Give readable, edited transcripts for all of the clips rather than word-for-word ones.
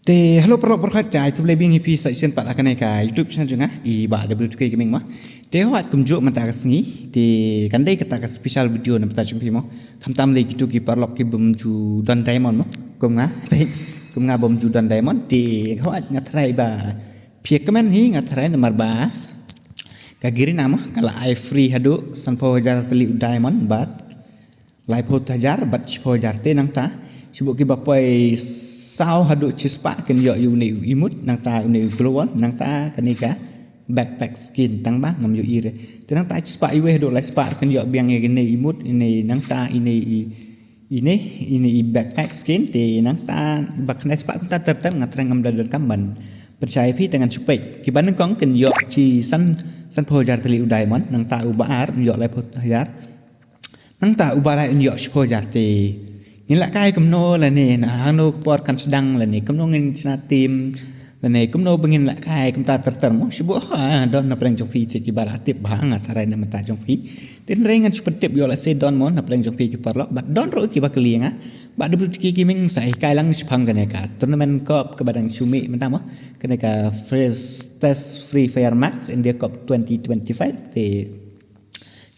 Halo perlo berkat cai tu lebih ngipi section pat akan ka YouTube channel jengah ba WTK gaming mah. Wat kumjuk mata kasni kandai kata ka special video na pata jumpi mo. Kam tam le gitu ki perlo ki bumju don diamond mo. Kum nga bumju don diamond wat ngatrai ba. Pia kemen hi ngatrai nomor ba. Kagiri nama kala I free hadu sanpo hajar peli diamond bat. Lai pot hajar bat po hajar te nang ta. Sibuk ki bapai sao hadu chispa kan yo yu ni imut nang ta ni glowon nang ta kanika backpack skin tang bang ngam yo ire te nang ta chispa iwe hadu lai spa kan yo biang ye ni imut ini nang ta ini backpack skin te nang ta bak nai spa ta tertem ngatren ngam dan kamban percaya pi dengan supek ki ban kong kan yo chi san po jar teli diamond nang ta ubar yo lai po jar nang ta ubar yo po jar teนี่แหละใกล้กำโนเลยนี่นะฮันโนปอดกันสดังเลยนี่กำโนเงินชนะทีมเลยนี่กำโนบังเงินละใกล้กำตาเติร์มั้งชิบุฮ่าดอนนับแรงจงพีที่กิบาลาติบหางอะไรนั่นมันตาจงพีแต่เรื่องเงินชุบติบอยู่ละเซดอนมั้งนับแรงจงพีกิบาลาบัดดอนรู้กิบากเลียงอ่ะบัดดูที่กิมิงใส่ใกล้ลังชิพังกันเองกันทัวร์นาเมนต์ก็กบัดดังชูมิมันตามมั้งกันเองกันเฟรสเตสฟรีไฟร์แม็กซ์อินเดียคัพ2025ที่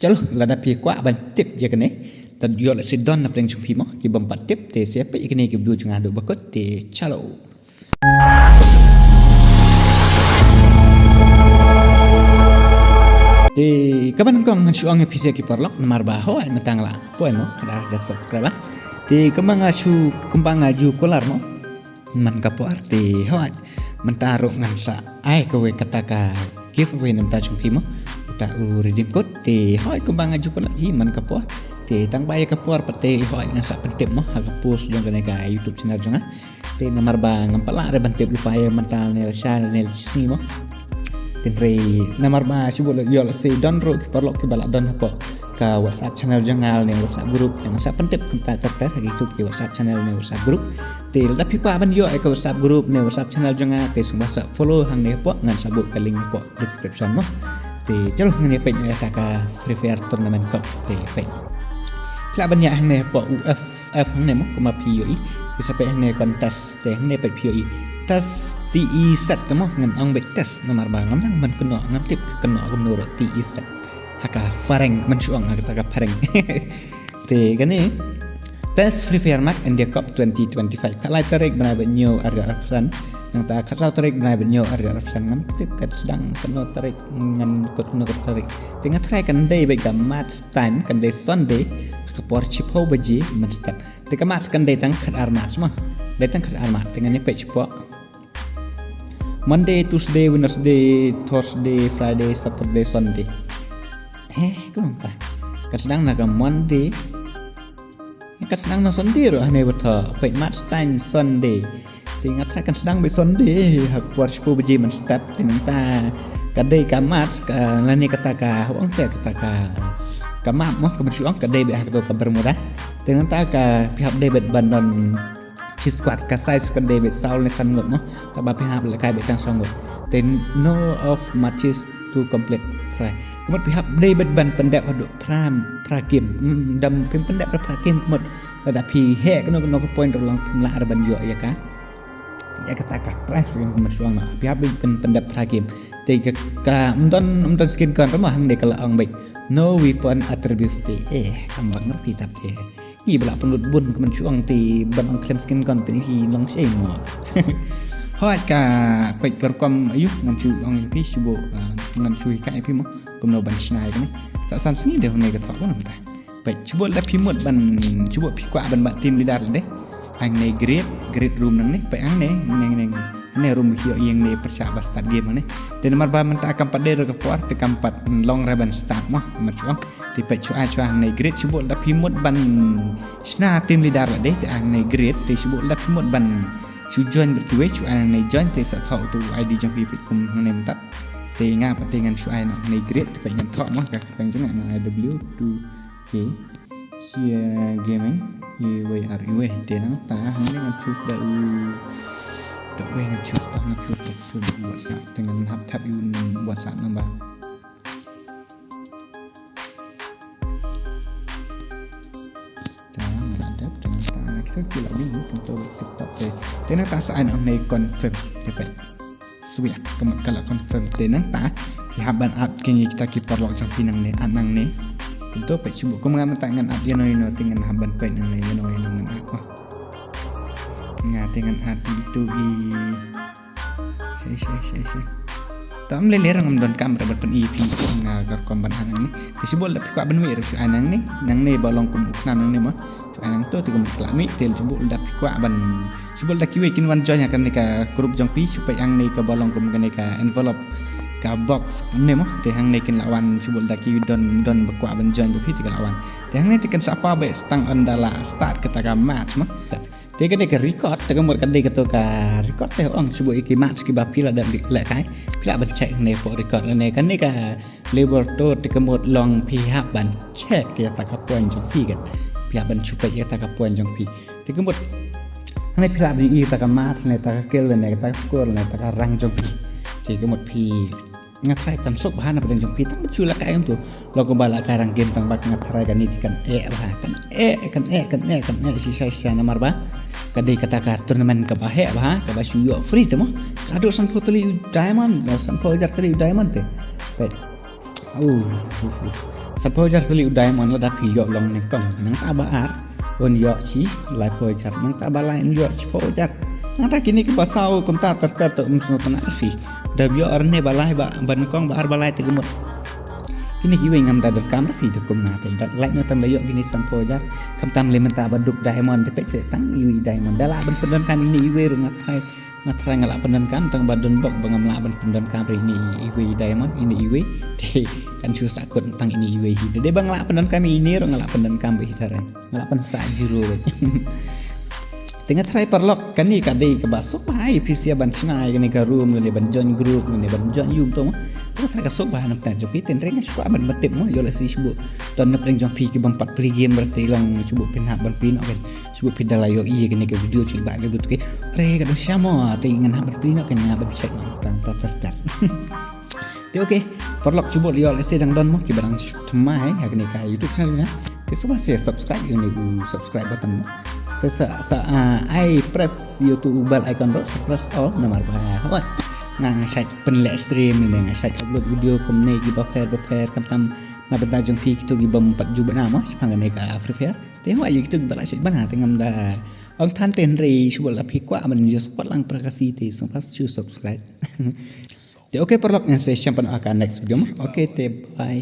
จะรู้ระดับพี่กว่าบันติบอย่างนี้dan yo la sidon na pleng chumpi mo ki bampat tip te siapa ikni ki bdu janga do bakot te chalo te kaban kong ngashuang episode ki parlok namar baho ay matang la poe mo kada da subscribe te kamang asu kumbang aju kolar mo man kapo arte hoat mentaro ngansa ai kowe kataka giveaway nam ta chumpi mo ta u redeem code te hoat kumbang aju kolar hi man kapo te tang baya kapor pate hoy nga sa pentip mo ha post jong kana ka YouTube channel jong te namar ba ngam pala re bantip lupaya mental ne channel sini mo te re namar ba sibo yo la se don ro perlo ki bala don po ka WhatsApp channel jong al ne WhatsApp group yang sa pentip kumta ter YouTube ki WhatsApp channel ne WhatsApp group te la pi ko aban yo ka WhatsApp group ne WhatsApp channel jong te sumba sa follow hang ne po ngan sabut ka link po description mo te jalo ne page ne ka free fire tournament cup te page Pla banyak hang ne po UFF hang ne mo kuma POE sampai hang ne kontes te hang ne pe POE tes TE set mo ngan ong bet tes nomor bang ngam man kena ngam tip kena gumno TE set haka fareng man suang haka ka fareng te gani tes free fire mak India Cup 2025 kalai tarik bana benyo arga rapsan yang ta kasau tarik bana benyo arga rapsan ngam tip kat sedang kena tarik ngan kot kena tarik tengah try kan day baik match time kan day Sunday kapor chipo baji menstep te kamat kan datang kat armat semua datang kat armat dengan nyepek chipo Monday Tuesday Wednesday Thursday Friday Saturday Sunday kenapa kat sedang naga Monday kat sedang na Sunday ro hane bata pek match time Sunday tingat kan sedang be Sunday kapor chipo baji menstep dengan ta kadai kamat lani kata ka wong te kata ka kamap mo keberjuang ke day atau kabar murah dengan tak ke pihak David Bandon squad ke size ke David Saul nesan ngot mo tak pihak lekai betang songgot then no of matches to complete try kemudian pihak David Ban pendek pada prakim dam pendek prakim kemudian ada pihak kena ke point ulang pemlah arban yo ya kan ya kata price yang keberjuang pihak pendek prakim tiga ka umton skin kan rumah hang de kala ang baik no weapon attribute kambang ngerti tapi ni belak penut bun kemen chuang ti ban ang claim skin kon ti hi long sei mo hot ka pek perkom ayu ngan chu ang pi sibo ngan chui ka pi mo kumno ban snai ni tak san sini de hone ka tak pun ta pek sibo la pi mot ban sibo pi kwa ban bat tim lidar de ang ne great room nang ni pek ang ne room hio yang ne persiapan start game ni dan nomor ba menta akan pada ro kapor te kampat long reban start mah machuang ti pe chua ne great sibo la pimut ban sna tim leader la de te ang ne great te sibo la pimut ban chu join berkiwe chu ang ne join te sa thau tu ID jong pi kum ne menta te nga patingan chu ai ne great te pe ngan thau mah ka peng jong na W 2 K sia gaming EWR te na ta hang ne ngan chu da Dok gue ngecus WhatsApp dengan tap WhatsApp nambah. Jangan ada dengan tangan kita lagi untuk TikTok deh. Tena ta sa ang nei confirm tepe suya kamat kala confirm tenang ta haban app kini kita ki parlok jang pinang ne anang ne tentu pe subuh ko mga matangan app yano ino tingan haban pe nang ne yano ino ngan apa nga tingan app itu i saya tam le lerang am don kamera berpen EP nga gar komban anang ni tisibol la ko aban wi re anang ni nang ne balong kum nang ne ma anang to tiga klami tel jebul da ko aban sebul dah kiwe kin wan jonya kan ka grup jong pi supaya ang ni ka balong kum kan ka envelope ka box ne mo te hang ne kin lawan sebul dah kiwe don bakwa ban join pi ti lawan te hang ne ti kan sapa be stang andala start kita ka match mo te ka record te ka mor kan de ka to ka record te ong sebul iki match ki ba pila dan le kai pila ban check ne po record ne kan ni ka labor to te ka mor long pi hab ban check ya ta ka point jong pi kan pila ban supaya ta ka point jong pi te ka morในพิลาบดีตากมาสในตากเกลในตากสกอร์ในตากรังจงพีที่ก็หมดพีงัดไทยกันสุกบ้านประเด็นจงพีตั้งชื่อละกายกันตัวเราก็บาลาการังเกมต่างบักงัดไทยกันนี่กันบ้ากันsi saya namar bah kadai kata turnamen ke bah ke bah suyo free tu mah kado san poteli diamond san pojar teli diamond teh san pojar teli diamond la dah piyo long ni kong nang tabaar on yo chi lai pojar nang tabalai yo chi pojar nang ta kini ke pasau kom ta terkat umsno tana fi da yo arne balai ba ban kong ba ar balai te gemut kini kiwe ngam da kam fi de kom na te da lai no tam yo kini san pojar kam tam le menta baduk diamond te pe se tang iwi diamond dala ban pendan kan ini iwe rungat hai ngatrai ngalak pendan kam tang badon bok bangam la ban pendan kam ini iwi diamond ini iwi te kan susah kun tang ini iwi hi de bang la pendan kami ini ro ngalak pendan kam be hitare ngalak pen sa jiro tengah try perlok kan ni kadai ke basok hai pisia ban snai ni ka room ni ban join group ni ban join yum to tu try ka sok ba nak tan joki ten reng suka ban betep mo yo la si subu ton nak reng jong pi ke bang 4 game berarti long subu pin hab ban pin kan subu pidala yo iya ni ke video cik ba ke tu ke re ka do syamo te ngan hab ban pin kan ngab check tang tat te okey perlok subu yo la si dang don mo ki barang thmai ha ni ka YouTube channel na ke suba se subscribe yo ni subscribe button I press YouTube bell icon bro, press all nomor bah. Nang saya penlek stream ni nang saya upload video komne gi prepare kam tam na benda jong pi kitu gi bam 4 juba nama sepang ne ka free fire. Te ho ai kitu gi bala sik ban ha tengam da. Ong than ten re subol la pi kwa man just pat lang prakasi te so pas chu subscribe. Te okay perlok yang saya simpan akan next video. Okay te bye.